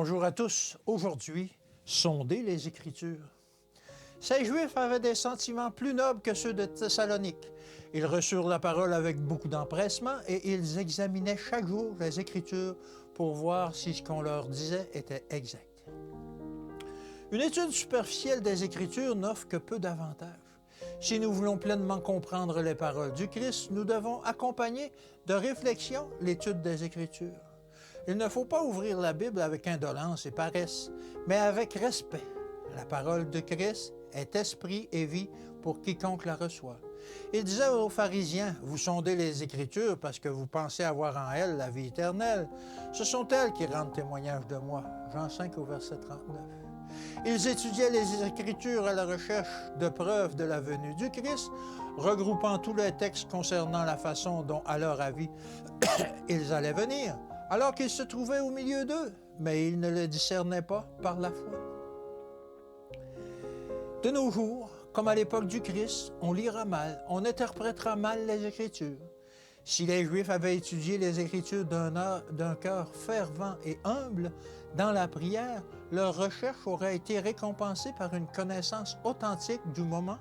Bonjour à tous. Aujourd'hui, sonder les Écritures. Ces Juifs avaient des sentiments plus nobles que ceux de Thessalonique. Ils reçurent la parole avec beaucoup d'empressement et ils examinaient chaque jour les Écritures pour voir si ce qu'on leur disait était exact. Une étude superficielle des Écritures n'offre que peu d'avantages. Si nous voulons pleinement comprendre les paroles du Christ, nous devons accompagner de réflexion l'étude des Écritures. Il ne faut pas ouvrir la Bible avec indolence et paresse, mais avec respect. La parole de Christ est esprit et vie pour quiconque la reçoit. Il disait aux pharisiens, « Vous sondez les Écritures parce que vous pensez avoir en elles la vie éternelle. Ce sont elles qui rendent témoignage de moi. » Jean 5 au verset 39. Ils étudiaient les Écritures à la recherche de preuves de la venue du Christ, regroupant tous les textes concernant la façon dont, à leur avis, ils allaient venir, alors qu'ils se trouvaient au milieu d'eux, mais ils ne le discernaient pas par la foi. De nos jours, comme à l'époque du Christ, on lira mal, on interprétera mal les Écritures. Si les Juifs avaient étudié les Écritures d'un cœur fervent et humble dans la prière, leur recherche aurait été récompensée par une connaissance authentique du moment,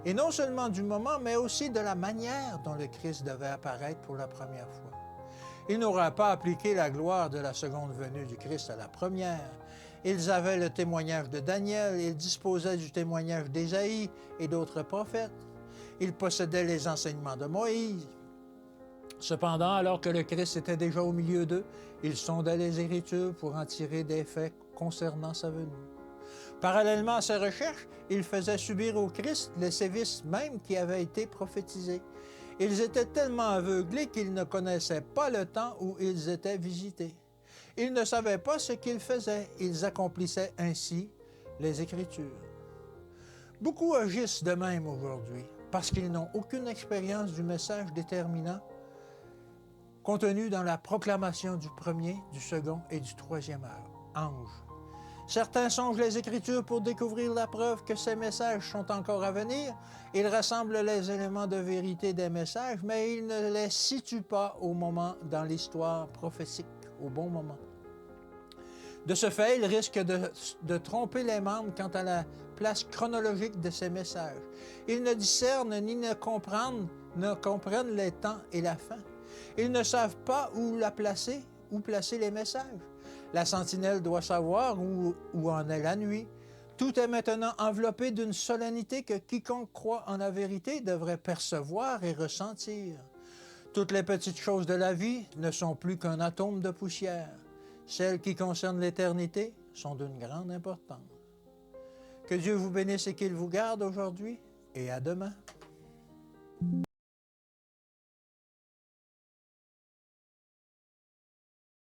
et non seulement du moment, mais aussi de la manière dont le Christ devait apparaître pour la première fois. Ils n'auraient pas appliqué la gloire de la seconde venue du Christ à la première. Ils avaient le témoignage de Daniel, ils disposaient du témoignage d'Ésaïe et d'autres prophètes. Ils possédaient les enseignements de Moïse. Cependant, alors que le Christ était déjà au milieu d'eux, ils sondaient les Écritures pour en tirer des faits concernant sa venue. Parallèlement à ces recherches, ils faisaient subir au Christ les sévices mêmes qui avaient été prophétisés. Ils étaient tellement aveuglés qu'ils ne connaissaient pas le temps où ils étaient visités. Ils ne savaient pas ce qu'ils faisaient. Ils accomplissaient ainsi les Écritures. Beaucoup agissent de même aujourd'hui parce qu'ils n'ont aucune expérience du message déterminant contenu dans la proclamation du premier, du second et du troisième ange. Certains songent les Écritures pour découvrir la preuve que ces messages sont encore à venir. Ils rassemblent les éléments de vérité des messages, mais ils ne les situent pas au moment dans l'histoire prophétique, au bon moment. De ce fait, ils risquent de tromper les membres quant à la place chronologique de ces messages. Ils ne discernent ni ne comprennent les temps et la fin. Ils ne savent pas où placer les messages. La sentinelle doit savoir où en est la nuit. Tout est maintenant enveloppé d'une solennité que quiconque croit en la vérité devrait percevoir et ressentir. Toutes les petites choses de la vie ne sont plus qu'un atome de poussière. Celles qui concernent l'éternité sont d'une grande importance. Que Dieu vous bénisse et qu'il vous garde aujourd'hui et à demain.